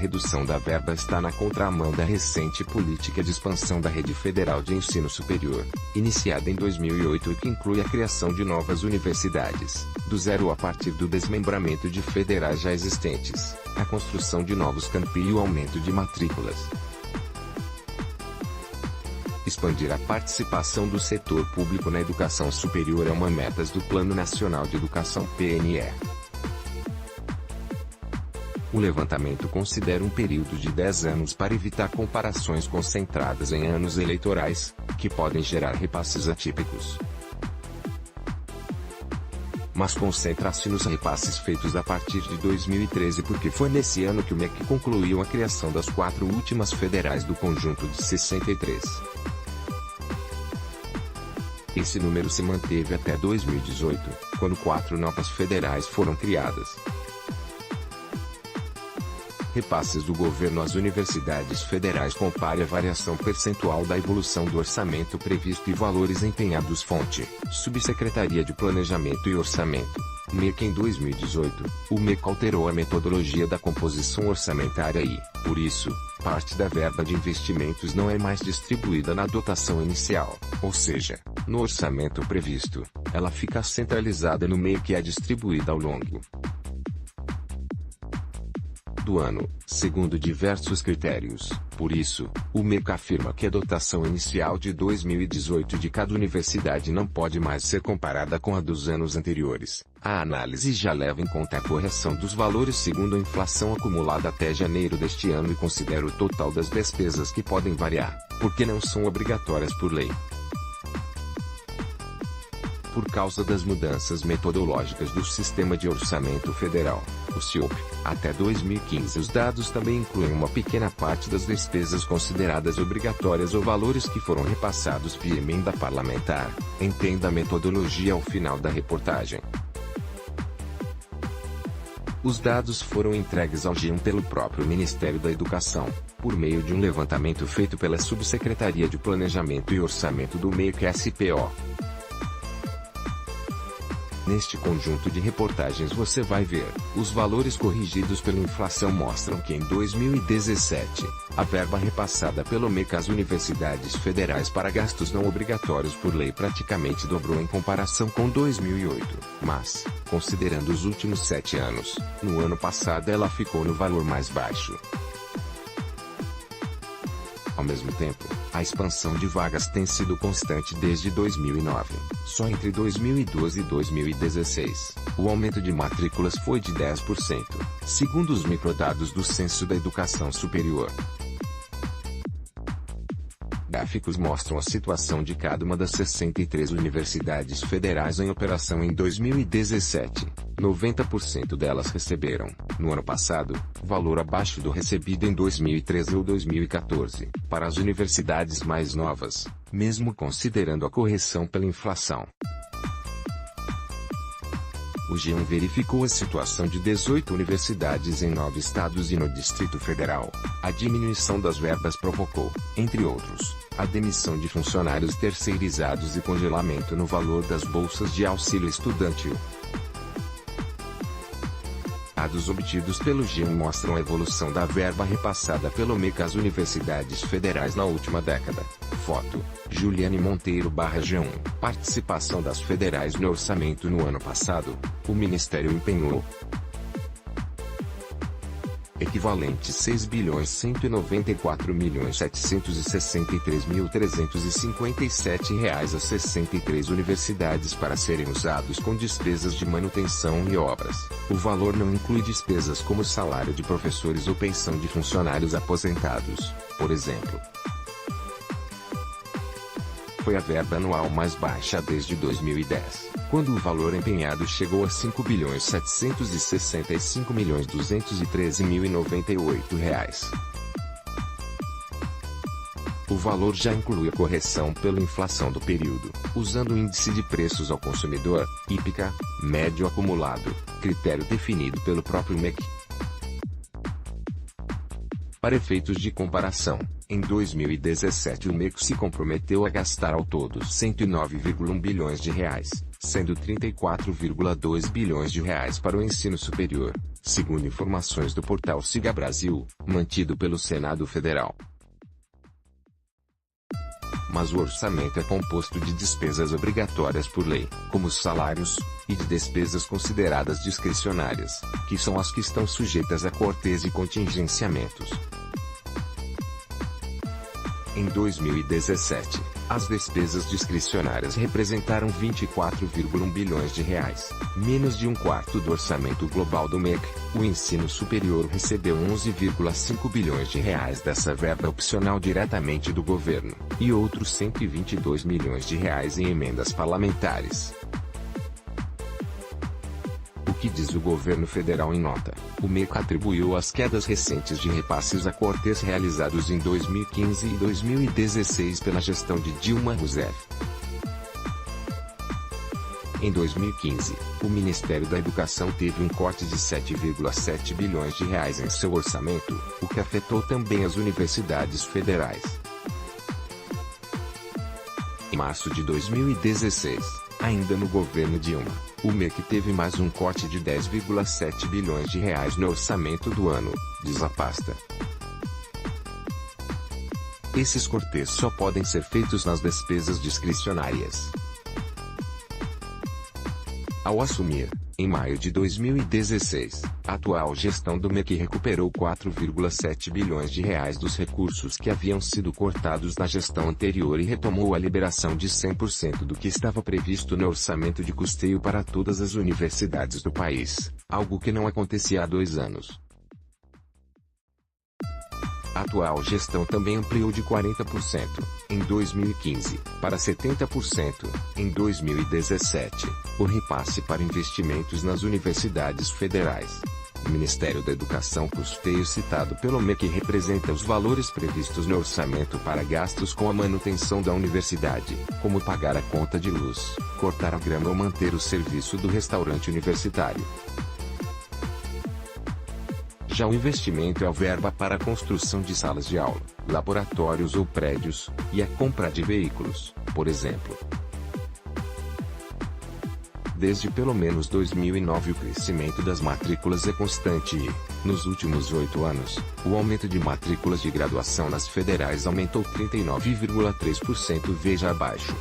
redução da verba está na contramão da recente política de expansão da rede federal de ensino superior, iniciada em 2008 e que inclui a criação de novas universidades, do zero a partir do desmembramento de federais já existentes, a construção de novos campi e o aumento de matrículas. Expandir a participação do setor público na educação superior é uma meta do Plano Nacional de Educação (PNE). O levantamento considera um período de 10 anos para evitar comparações concentradas em anos eleitorais, que podem gerar repasses atípicos. Mas concentra-se nos repasses feitos a partir de 2013 porque foi nesse ano que o MEC concluiu a criação das 4 últimas federais do conjunto de 63. Esse número se manteve até 2018, quando 4 novas federais foram criadas. Repasses do governo às universidades federais. Compare a variação percentual da evolução do orçamento previsto e valores empenhados. Fonte: Subsecretaria de Planejamento e Orçamento. MEC. Em 2018, o MEC alterou a metodologia da composição orçamentária e, por isso, parte da verba de investimentos não é mais distribuída na dotação inicial, ou seja, no orçamento previsto, ela fica centralizada no MEC e é distribuída ao longo do ano, segundo diversos critérios. Por isso, o MEC afirma que a dotação inicial de 2018 de cada universidade não pode mais ser comparada com a dos anos anteriores. A análise já leva em conta a correção dos valores segundo a inflação acumulada até janeiro deste ano e considera o total das despesas que podem variar, porque não são obrigatórias por lei. Por causa das mudanças metodológicas do Sistema de Orçamento Federal, o SIOP, até 2015 os dados também incluem uma pequena parte das despesas consideradas obrigatórias ou valores que foram repassados via emenda parlamentar. Entenda a metodologia ao final da reportagem. Os dados foram entregues ao G1 pelo próprio Ministério da Educação, por meio de um levantamento feito pela Subsecretaria de Planejamento e Orçamento do MEC SPO. Neste conjunto de reportagens você vai ver, os valores corrigidos pela inflação mostram que em 2017, a verba repassada pelo MEC às universidades federais para gastos não obrigatórios por lei praticamente dobrou em comparação com 2008, mas, considerando os últimos 7 anos, no ano passado ela ficou no valor mais baixo. Ao mesmo tempo, a expansão de vagas tem sido constante desde 2009. Só entre 2012 e 2016, o aumento de matrículas foi de 10%, segundo os microdados do Censo da Educação Superior. Gráficos mostram a situação de cada uma das 63 universidades federais em operação em 2017. 90% delas receberam, no ano passado, valor abaixo do recebido em 2013 ou 2014, para as universidades mais novas, mesmo considerando a correção pela inflação. O G1 verificou a situação de 18 universidades em 9 estados e no Distrito Federal. A diminuição das verbas provocou, entre outros, a demissão de funcionários terceirizados e congelamento no valor das bolsas de auxílio estudantil. Dados obtidos pelo G1 mostram a evolução da verba repassada pelo MEC às universidades federais na última década. Foto: Juliane Monteiro /G1. Participação das federais no orçamento. No ano passado, o Ministério empenhou equivalente 6.194.763.357 a 63 universidades para serem usados com despesas de manutenção e obras. O valor não inclui despesas como salário de professores ou pensão de funcionários aposentados, por exemplo. Foi a verba anual mais baixa desde 2010, quando o valor empenhado chegou a R$ 5.765.213.098. O valor já inclui a correção pela inflação do período, usando o Índice de Preços ao Consumidor, IPCA, médio acumulado, critério definido pelo próprio MEC. Para efeitos de comparação, em 2017 o MEC se comprometeu a gastar ao todo R$ 109,1 bilhões, sendo R$ 34,2 bilhões para o ensino superior, R$ segundo informações do portal Siga Brasil, mantido pelo Senado Federal. Mas o orçamento é composto de despesas obrigatórias por lei, como os salários, e de despesas consideradas discricionárias, que são as que estão sujeitas a cortes e contingenciamentos. Em 2017, as despesas discricionárias representaram 24,1 bilhões de reais, menos de um quarto do orçamento global do MEC. O ensino superior recebeu 11,5 bilhões de reais dessa verba opcional diretamente do governo, e outros 122 milhões de reais em emendas parlamentares. O que diz o governo federal em nota? O MEC atribuiu as quedas recentes de repasses a cortes realizados em 2015 e 2016 pela gestão de Dilma Rousseff. Em 2015, o Ministério da Educação teve um corte de 7,7 bilhões de reais em seu orçamento, o que afetou também as universidades federais. Em março de 2016, ainda no governo Dilma, o MEC teve mais um corte de 10,7 bilhões de reais no orçamento do ano, diz a pasta. Esses cortes só podem ser feitos nas despesas discricionárias. Ao assumir, em maio de 2016, a atual gestão do MEC recuperou 4,7 bilhões de reais dos recursos que haviam sido cortados na gestão anterior e retomou a liberação de 100% do que estava previsto no orçamento de custeio para todas as universidades do país, algo que não acontecia há 2 anos. A atual gestão também ampliou de 40%, em 2015, para 70%, em 2017, o repasse para investimentos nas universidades federais. O Ministério da Educação custeio citado pelo MEC representa os valores previstos no orçamento para gastos com a manutenção da universidade, como pagar a conta de luz, cortar a grama ou manter o serviço do restaurante universitário. Já o investimento é a verba para a construção de salas de aula, laboratórios ou prédios, e a compra de veículos, por exemplo. Desde pelo menos 2009 o crescimento das matrículas é constante e, nos últimos 8 anos, o aumento de matrículas de graduação nas federais aumentou 39,3%, veja abaixo.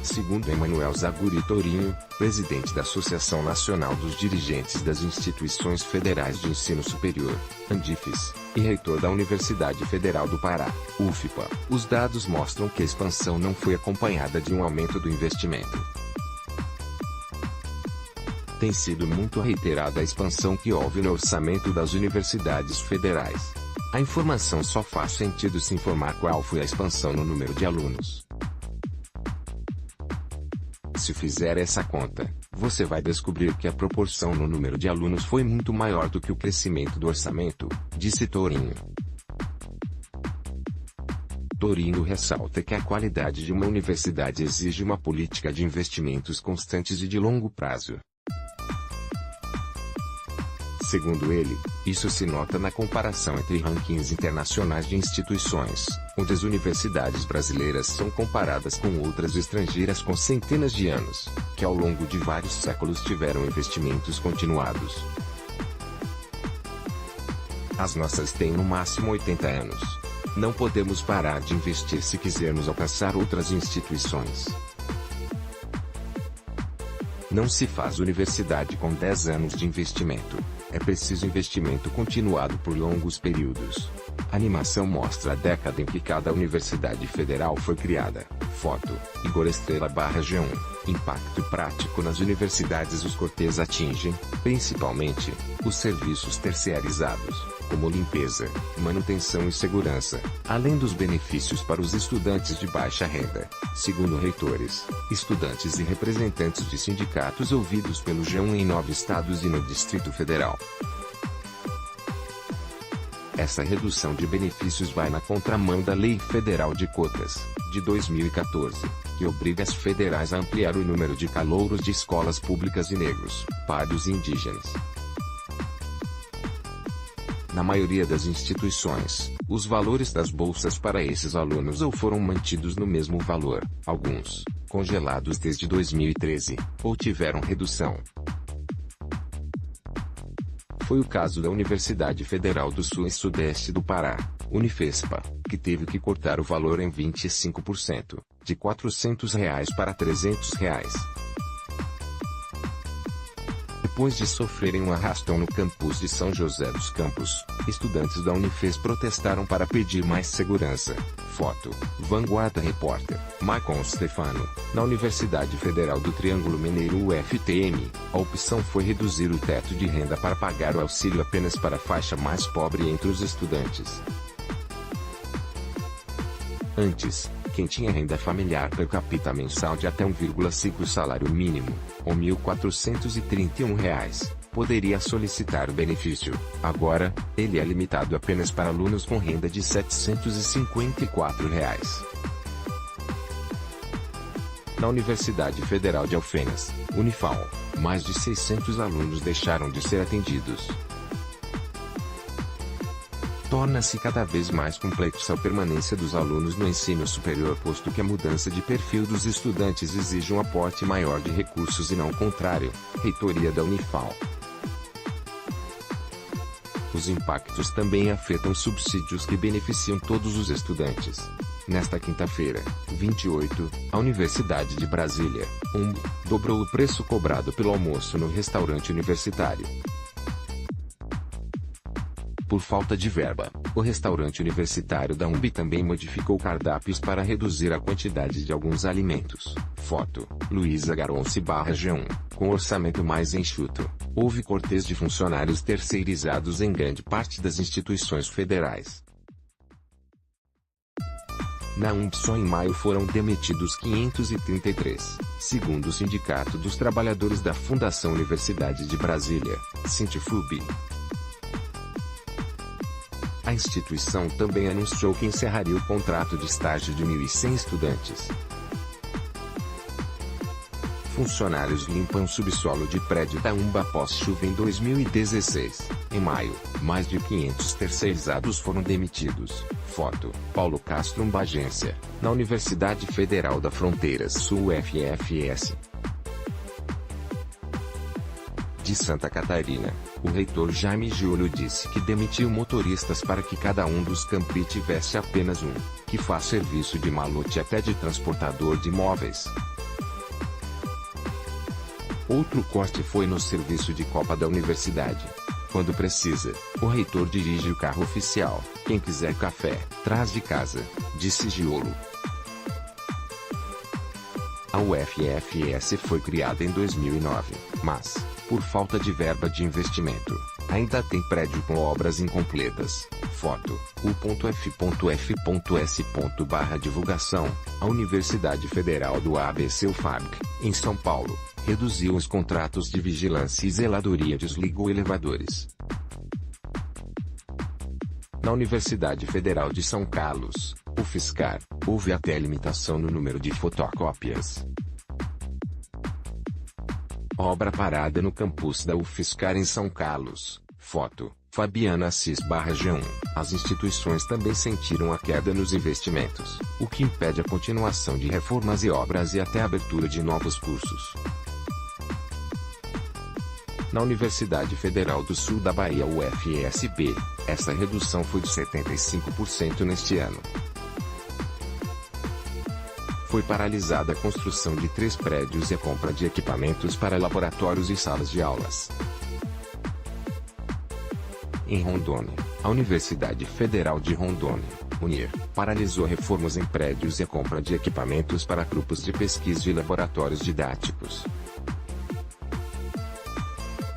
Segundo Emanuel Zaguri Tourinho, presidente da Associação Nacional dos Dirigentes das Instituições Federais de Ensino Superior, ANDIFES, e reitor da Universidade Federal do Pará, UFPA, os dados mostram que a expansão não foi acompanhada de um aumento do investimento. Tem sido muito reiterada a expansão que houve no orçamento das universidades federais. A informação só faz sentido se informar qual foi a expansão no número de alunos. Se fizer essa conta, você vai descobrir que a proporção no número de alunos foi muito maior do que o crescimento do orçamento, disse Tourinho. Tourinho ressalta que a qualidade de uma universidade exige uma política de investimentos constantes e de longo prazo. Segundo ele, isso se nota na comparação entre rankings internacionais de instituições, onde as universidades brasileiras são comparadas com outras estrangeiras com centenas de anos, que ao longo de vários séculos tiveram investimentos continuados. As nossas têm no máximo 80 anos. Não podemos parar de investir se quisermos alcançar outras instituições. Não se faz universidade com 10 anos de investimento. É preciso investimento continuado por longos períodos. A animação mostra a década em que cada universidade federal foi criada. Foto, Igor Estrela/G1. Impacto prático nas universidades. Os cortes atingem, principalmente, os serviços terceirizados, como limpeza, manutenção e segurança, além dos benefícios para os estudantes de baixa renda, segundo reitores, estudantes e representantes de sindicatos ouvidos pelo G1 em 9 estados e no Distrito Federal. Essa redução de benefícios vai na contramão da Lei Federal de Cotas, de 2014, que obriga as federais a ampliar o número de calouros de escolas públicas de negros, pardos e indígenas. Na maioria das instituições, os valores das bolsas para esses alunos ou foram mantidos no mesmo valor, alguns, congelados desde 2013, ou tiveram redução. Foi o caso da Universidade Federal do Sul e Sudeste do Pará, Unifespa, que teve que cortar o valor em 25%, de R$ 400 para R$ 300. Depois de sofrerem um arrastão no campus de São José dos Campos, estudantes da Unifes protestaram para pedir mais segurança. Foto: Vanguarda Repórter, Maicon Stefano. Na Universidade Federal do Triângulo Mineiro UFTM, a opção foi reduzir o teto de renda para pagar o auxílio apenas para a faixa mais pobre entre os estudantes. Antes, quem tinha renda familiar per capita mensal de até 1,5 salário mínimo, ou R$ 1.431, poderia solicitar o benefício. Agora, ele é limitado apenas para alunos com renda de R$ 754. Na Universidade Federal de Alfenas, Unifal, mais de 600 alunos deixaram de ser atendidos. Torna-se cada vez mais complexa a permanência dos alunos no ensino superior, posto que a mudança de perfil dos estudantes exige um aporte maior de recursos e não o contrário. Reitoria da Unifal. Os impactos também afetam subsídios que beneficiam todos os estudantes. Nesta quinta-feira, 28, a Universidade de Brasília, UNB, dobrou o preço cobrado pelo almoço no restaurante universitário. Por falta de verba, o restaurante universitário da UNB também modificou cardápios para reduzir a quantidade de alguns alimentos. Foto: Luísa Garonce/G1. Com orçamento mais enxuto, houve cortes de funcionários terceirizados em grande parte das instituições federais. Na UNB só em maio foram demitidos 533, segundo o Sindicato dos Trabalhadores da Fundação Universidade de Brasília, Sintfub. A instituição também anunciou que encerraria o contrato de estágio de 1.100 estudantes. Funcionários limpam subsolo de prédio da UNB após chuva em 2016. Em maio, mais de 500 terceirizados foram demitidos. Foto: Paulo Castro, UNB Agência. Na Universidade Federal da Fronteira Sul UFFS de Santa Catarina, o reitor Jaime Giulio disse que demitiu motoristas para que cada um dos campi tivesse apenas um, que faz serviço de malote até de transportador de móveis. Outro corte foi no serviço de copa da universidade. Quando precisa, o reitor dirige o carro oficial. Quem quiser café, traz de casa, disse Giulio. A UFFS foi criada em 2009, mas, por falta de verba de investimento, ainda tem prédio com obras incompletas. Foto: u.f.f.s.divulgação. A Universidade Federal do ABC UFABC, em São Paulo, reduziu os contratos de vigilância e zeladoria e desligou elevadores. Na Universidade Federal de São Carlos, UFSCar, houve até limitação no número de fotocópias. Obra parada no campus da UFSCar em São Carlos. Foto: Fabiana Assis/G1. As instituições também sentiram a queda nos investimentos, o que impede a continuação de reformas e obras e até a abertura de novos cursos. Na Universidade Federal do Sul da Bahia UFSB, essa redução foi de 75% neste ano. Foi paralisada a construção de 3 prédios e a compra de equipamentos para laboratórios e salas de aulas. Em Rondônia, a Universidade Federal de Rondônia, UNIR, paralisou reformas em prédios e a compra de equipamentos para grupos de pesquisa e laboratórios didáticos.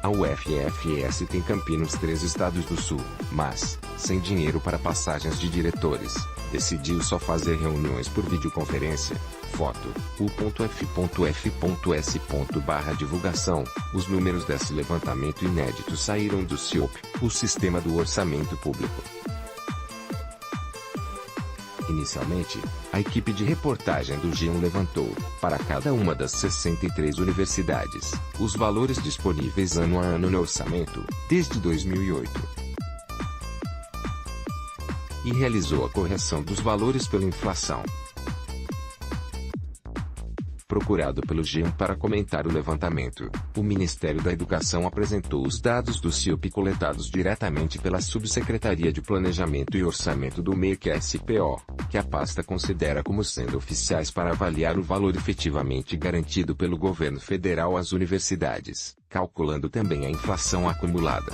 A UFFS tem campi nos 3 estados do Sul, mas, sem dinheiro para passagens de diretores, decidiu só fazer reuniões por videoconferência. Foto: u.f.f.s.divulgação. Os números desse levantamento inédito saíram do CIOP, o Sistema do Orçamento Público. Inicialmente, a equipe de reportagem do G1 levantou, para cada uma das 63 universidades, os valores disponíveis ano a ano no orçamento, desde 2008. E realizou a correção dos valores pela inflação. Procurado pelo G1 para comentar o levantamento, o Ministério da Educação apresentou os dados do CIOP coletados diretamente pela Subsecretaria de Planejamento e Orçamento do MEC-SPO, que a pasta considera como sendo oficiais para avaliar o valor efetivamente garantido pelo governo federal às universidades, calculando também a inflação acumulada.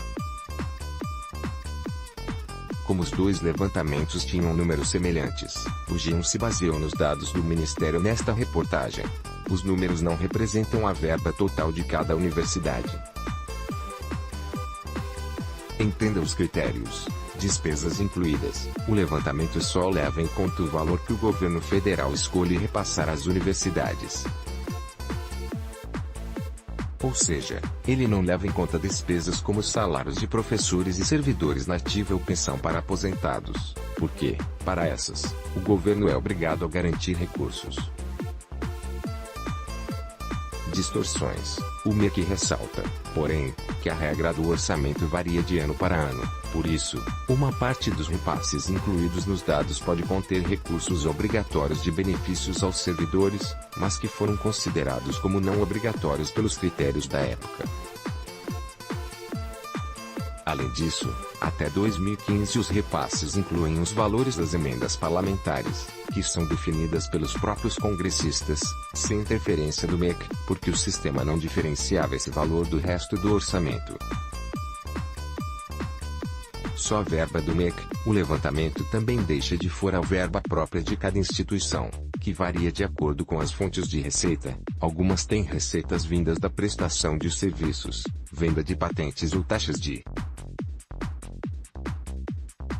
Como os dois levantamentos tinham números semelhantes, o G1 se baseou nos dados do Ministério nesta reportagem. Os números não representam a verba total de cada universidade. Entenda os critérios. Despesas incluídas. O levantamento só leva em conta o valor que o governo federal escolhe repassar às universidades. Ou seja, ele não leva em conta despesas como salários de professores e servidores na ativa ou pensão para aposentados, porque, para essas, o governo é obrigado a garantir recursos. Distorções. O MEC ressalta, porém, que a regra do orçamento varia de ano para ano. Por isso, uma parte dos repasses incluídos nos dados pode conter recursos obrigatórios de benefícios aos servidores, mas que foram considerados como não obrigatórios pelos critérios da época. Além disso, até 2015 os repasses incluem os valores das emendas parlamentares, que são definidas pelos próprios congressistas, sem interferência do MEC, porque o sistema não diferenciava esse valor do resto do orçamento. Só a verba do MEC, o levantamento também deixa de fora a verba própria de cada instituição, que varia de acordo com as fontes de receita. Algumas têm receitas vindas da prestação de serviços, venda de patentes ou taxas de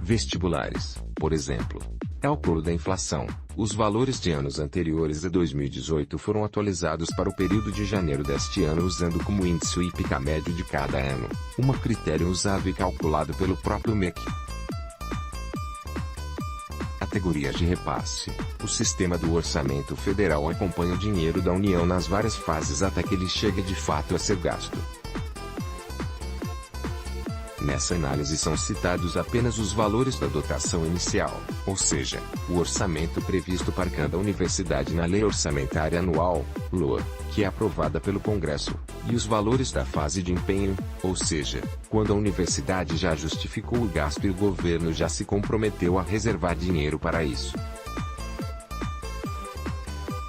vestibulares, por exemplo. Cálculo da inflação. Os valores de anos anteriores a 2018 foram atualizados para o período de janeiro deste ano usando como índice o IPCA médio de cada ano, critério usado e calculado pelo próprio MEC. Categorias de repasse. O sistema do orçamento federal acompanha o dinheiro da União nas várias fases até que ele chegue de fato a ser gasto. Nessa análise são citados apenas os valores da dotação inicial, ou seja, o orçamento previsto para cada universidade na Lei Orçamentária Anual, LOA, que é aprovada pelo Congresso, e os valores da fase de empenho, ou seja, quando a universidade já justificou o gasto e o governo já se comprometeu a reservar dinheiro para isso.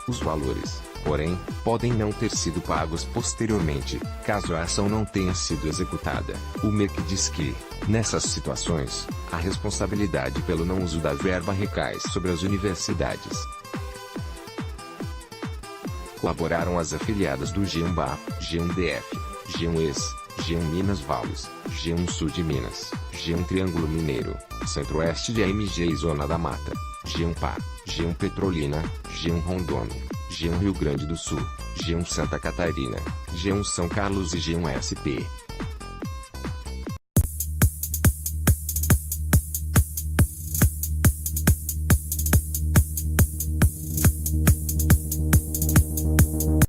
Os valores, porém, podem não ter sido pagos posteriormente, caso a ação não tenha sido executada. O MEC diz que, nessas situações, a responsabilidade pelo não uso da verba recai sobre as universidades. Colaboraram as afiliadas do G1-BA, G1-DF, G1-ES, G1 Minas Vales, G1 Sul de Minas, G1 Triângulo Mineiro, Centro-Oeste de AMG e Zona da Mata, G1 PA, G1 Petrolina, G1 Rondônia, G1 Rio Grande do Sul, G1 Santa Catarina, G1 São Carlos e G1 SP.